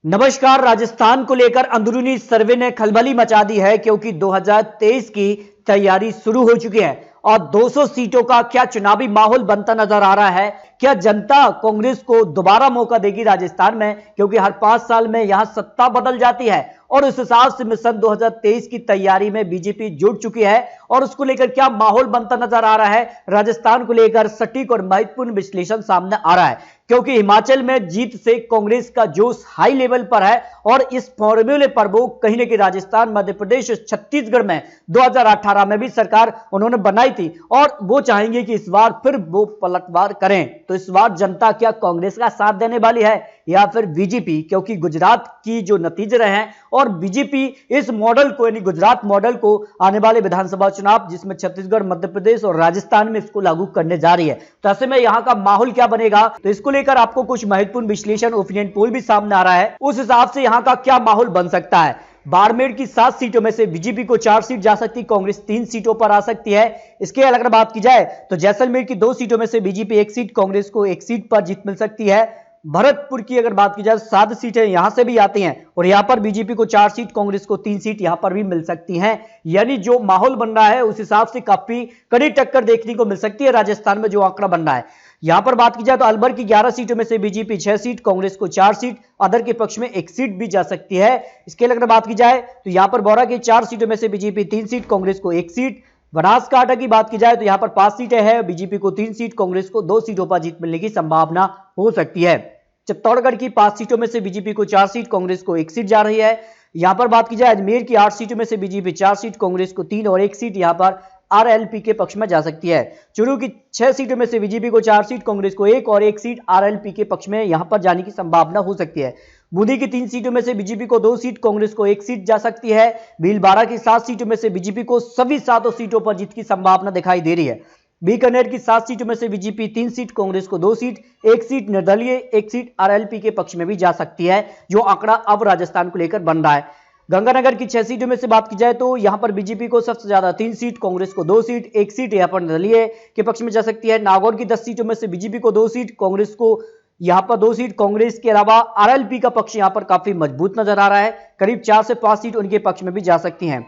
नमस्कार। राजस्थान को लेकर अंदरूनी सर्वे ने खलबली मचा दी है क्योंकि 2023 की तैयारी शुरू हो चुकी है और 200 सीटों का क्या चुनावी माहौल बनता नजर आ रहा है। क्या जनता कांग्रेस को दोबारा मौका देगी राजस्थान में, क्योंकि हर 5 साल में यहां सत्ता बदल जाती है और उस हिसाब से मिशन 2023 की तैयारी में बीजेपी जुट चुकी है और उसको लेकर क्या माहौल बनता नजर आ रहा है। राजस्थान को लेकर सटीक और महत्वपूर्ण विश्लेषण सामने आ रहा है क्योंकि हिमाचल में जीत से कांग्रेस का जोश हाई लेवल पर है और इस फॉर्मूले पर वो कहीं न कहीं राजस्थान, मध्य प्रदेश, छत्तीसगढ़ में 2018 में भी सरकार उन्होंने बनाई थी और वो चाहेंगे कि इस बार फिर वो पलटवार करें। तो इस बार जनता क्या कांग्रेस का साथ देने वाली है या फिर बीजेपी, क्योंकि गुजरात की जो नतीजे रहे हैं और बीजेपी इस मॉडल को यानी गुजरात मॉडल को आने वाले विधानसभा चुनाव जिसमें छत्तीसगढ़, मध्य प्रदेश और राजस्थान में इसको लागू करने जा रही है। तो ऐसे में यहाँ का माहौल क्या बनेगा, तो इसको लेकर आपको कुछ महत्वपूर्ण विश्लेषण, ओपिनियन पोल भी सामने आ रहा है। उस हिसाब से यहाँ का क्या माहौल बन सकता है। बाड़मेर की 7 सीटों में से बीजेपी को 4 सीट जा सकती है, कांग्रेस 3 सीटों पर आ सकती है। इसके अगर बात की जाए तो जैसलमेर की 2 सीटों में से बीजेपी 1 सीट, कांग्रेस को 1 सीट पर जीत मिल सकती है। भरतपुर की अगर बात की जाए 7 सीटें यहां से भी आती हैं और यहां पर बीजेपी को 4 सीट, कांग्रेस को 3 सीट यहां पर भी मिल सकती हैं। यानी जो माहौल बन रहा है उस हिसाब से काफी कड़ी टक्कर देखने को मिल सकती है राजस्थान में जो आंकड़ा बन रहा है। यहां पर बात की जाए तो अलवर की 11 सीटों में से बीजेपी 6 सीट, कांग्रेस को 4 सीट, अदर के पक्ष में 1 सीट भी जा सकती है। इसके अगर बात की जाए तो यहां पर बौरा की 4 सीटों में से बीजेपी 3 सीट, कांग्रेस को 1 सीट। बनासकांठा की बात की जाए तो यहां पर 5 सीटें हैं, बीजेपी को 3 सीट, कांग्रेस को 2 सीटों पर जीत मिलने की संभावना हो सकती है। चित्तौड़गढ़ की 5 सीटों में से बीजेपी को 4 सीट, कांग्रेस को 1 सीट जा रही है। यहां पर बात की जाए अजमेर की 8 सीटों में से बीजेपी 4 सीट, कांग्रेस को 3 और 1 सीट यहां पर आरएलपी के पक्ष में जा सकती है। चुरू की 6 सीटों में से बीजेपी को 4 सीट, कांग्रेस को 1 और 1 सीट आरएलपी के पक्ष में यहां पर जाने की संभावना हो सकती है। बूंदी की 3 सीटों में से बीजेपी को 2 सीट, कांग्रेस को 1 सीट जा सकती है। भीलवाड़ा की 7 सीटों में से बीजेपी को सभी 7 सीटों पर जीत की संभावना दिखाई दे रही है। बीकानेर की 7 सीटों में से बीजेपी 3 सीट, कांग्रेस को 2 सीट, 1 सीट निर्दलीय, 1 सीट आरएलपी के पक्ष में भी जा सकती है, जो आंकड़ा अब राजस्थान को लेकर बन रहा है। गंगानगर की 6 सीटों में से बात की जाए तो यहां पर बीजेपी को सबसे ज्यादा 3 सीट, कांग्रेस को 2 सीट, 1 सीट यहां पर निर्दलीय के पक्ष में जा सकती है। नागौर की 10 सीटों में से बीजेपी को 2 सीट, कांग्रेस को यहां पर 2 सीट, कांग्रेस के अलावा आरएलपी का पक्ष यहां पर काफी मजबूत नजर आ रहा है, करीब 4 से 5 सीट उनके पक्ष में भी जा सकती हैं।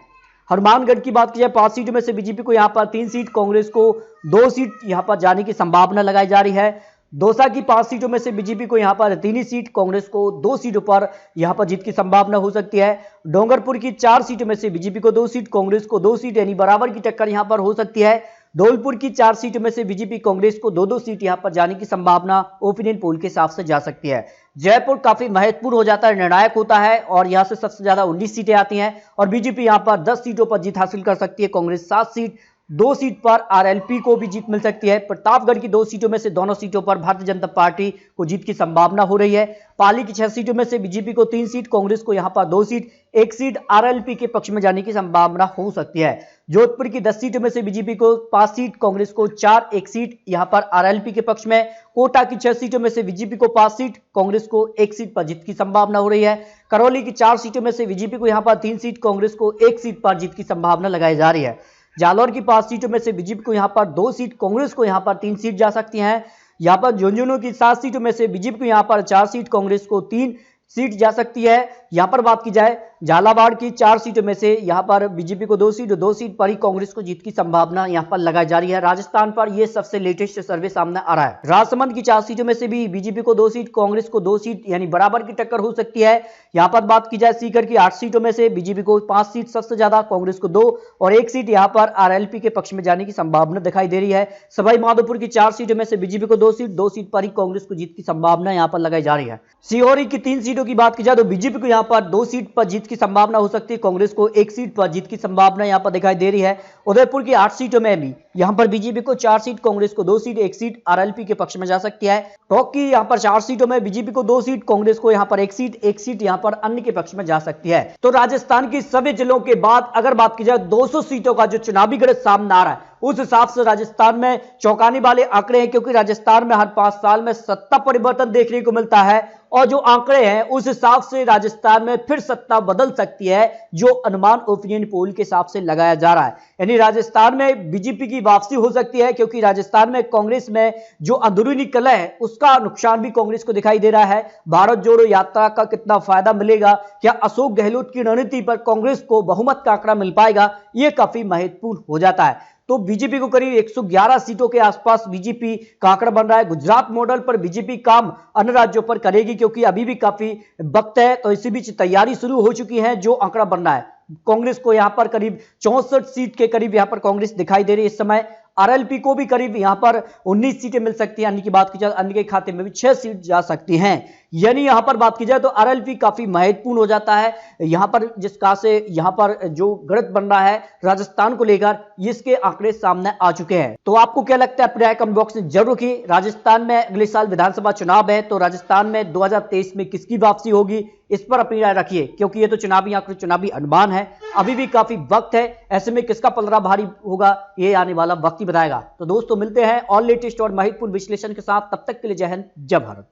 हनुमानगढ़ की बात की जाए 5 सीटों में से बीजेपी को यहां पर 3 सीट, कांग्रेस को 2 सीट यहां पर जाने की संभावना लगाई जा रही है। दौसा की 5 सीटों में से बीजेपी को यहां पर 3 ही सीट, कांग्रेस को 2 सीटों पर यहां पर जीत की संभावना हो सकती है। डोंगरपुर की 4 सीटों में से बीजेपी को 2 सीट, कांग्रेस को 2 सीट यानी बराबर की टक्कर यहां पर हो सकती है। धौलपुर की 4 सीटों में से बीजेपी, कांग्रेस को 2-2 सीट यहां पर जाने की संभावना ओपिनियन पोल के हिसाब से जा सकती है। जयपुर काफी महत्वपूर्ण हो जाता है, निर्णायक होता है और यहां से सबसे ज्यादा 19 सीटें आती हैं और बीजेपी यहां पर 10 सीटों पर जीत हासिल कर सकती है, कांग्रेस 7 सीट, 2 सीट पर आरएलपी को भी जीत मिल सकती है। प्रतापगढ़ की 2 सीटों में से दोनों सीटों पर भारतीय जनता पार्टी को जीत की संभावना हो रही है। पाली की 6 सीटों में से बीजेपी को 3 सीट, कांग्रेस को यहां पर 2 सीट, 1 सीट आरएलपी के पक्ष में जाने की संभावना हो सकती है। जोधपुर की 10 सीटों में से बीजेपी को 5 सीट, कांग्रेस को 4, 1 सीट यहां पर आरएलपी के पक्ष में। कोटा की 6 सीटों में से बीजेपी को 5 सीट, कांग्रेस को 1 सीट पर जीत की संभावना हो रही है। करौली की 4 सीटों में से बीजेपी को यहां पर 3 सीट, कांग्रेस को 1 सीट पर जीत की संभावना लगाई जा रही है। जालौर की 5 सीटों में से बीजेपी को यहां पर 2 सीट, कांग्रेस को यहां पर 3 सीट जा सकती हैं। यहां पर झुंझुनू की 7 सीटों में से बीजेपी को यहां पर 4 सीट, कांग्रेस को 3 सीट जा सकती है। यहां पर बात की जाए झालावाड़ की 4 सीटों में से यहां पर बीजेपी को 2 सीट, 2 सीट पर ही कांग्रेस को जीत की संभावना यहां पर लगाई जा रही है। राजस्थान पर यह सबसे लेटेस्ट सर्वे सामने आ रहा है। राजसमंद की 4 सीटों में से भी बीजेपी को 2 सीट, कांग्रेस को 2 सीट यानी बराबर की टक्कर हो सकती है। यहां पर बात की जाए सीकर की 8 सीटों में से बीजेपी को 5 सीट सबसे ज्यादा, कांग्रेस को 2 और 1 सीट यहां पर आरएलपी के पक्ष में जाने की संभावना दिखाई दे रही है। सवाई माधोपुर की 4 सीटों में से बीजेपी को 2 सीट, 2 सीट पर ही कांग्रेस को जीत की संभावना यहां पर लगाई जा रही है। सीहोर की 3 सीटों की बात की जाए तो बीजेपी को यहां पर 2 सीट पर जीत की संभावना हो सकती है, कांग्रेस को 1 सीट पर जीत की संभावना यहां पर दिखाई दे रही है। उदयपुर की 8 सीटों में भी यहां पर बीजेपी को 4 सीट, कांग्रेस को 2 सीट, 1 सीट आरएलपी के पक्ष में जा सकती है। टोंक की यहां पर 4 सीटों में बीजेपी को 2 सीट, कांग्रेस को यहां पर 1 सीट, 1 सीट यहां पर अन्य के पक्ष में जा सकती है। तो राजस्थान की सभी जिलों के बाद अगर बात की जाए 200 सीटों का जो चुनावी गणित सामने आ रहा है उस हिसाब से राजस्थान में चौंकाने वाले आंकड़े हैं, क्योंकि राजस्थान में हर 5 साल में सत्ता परिवर्तन देखने को मिलता है और जो आंकड़े हैं उस हिसाब से राजस्थान में फिर सत्ता बदल सकती है, जो अनुमान ओपिनियन पोल के हिसाब से लगाया जा रहा है। यानी राजस्थान में बीजेपी की वापसी हो सकती है, क्योंकि राजस्थान में कांग्रेस में जो अंदरूनी कलह है उसका नुकसान भी कांग्रेस को दिखाई दे रहा है। भारत जोड़ो यात्रा का कितना फायदा मिलेगा, क्या अशोक गहलोत की रणनीति पर कांग्रेस को बहुमत का आंकड़ा मिल पाएगा, यह काफी महत्वपूर्ण हो जाता है। तो बीजेपी को करीब 111 सीटों के आसपास बीजेपी का आंकड़ा बन रहा है। गुजरात मॉडल पर बीजेपी काम अन्य राज्यों पर करेगी, क्योंकि अभी भी काफी वक्त है, तो इसी बीच तैयारी शुरू हो चुकी है। जो आंकड़ा बन रहा है कांग्रेस को यहां पर करीब 64 सीट के करीब यहां पर कांग्रेस दिखाई दे रही है इस समय। आरएलपी को भी करीब यहां पर 19 सीटें मिल सकती हैं। अन्य की बात की जाए, अन्य के खाते में भी 6 सीट जा सकती हैं। यानी यहां पर बात की जाए तो आरएलपी काफी महत्वपूर्ण हो जाता है यहां पर, जिसका से यहां पर जो गणित बन रहा है राजस्थान को लेकर, इसके आंकड़े सामने आ चुके हैं। तो आपको क्या लगता है, अपने कमेंट बॉक्स में जरूर रखिए। राजस्थान में अगले साल विधानसभा चुनाव है, तो राजस्थान में 2023 में किसकी वापसी होगी, इस पर अपनी राय रखिए, क्योंकि ये तो चुनावी आंकड़े, चुनावी अनुमान है, अभी भी काफी वक्त है। ऐसे में किसका पलड़ा भारी होगा, ये आने वाला वक्त ही बताएगा। तो दोस्तों मिलते हैं और लेटेस्ट और महत्वपूर्ण विश्लेषण के साथ, तब तक के लिए जय हिंद, जय भारत।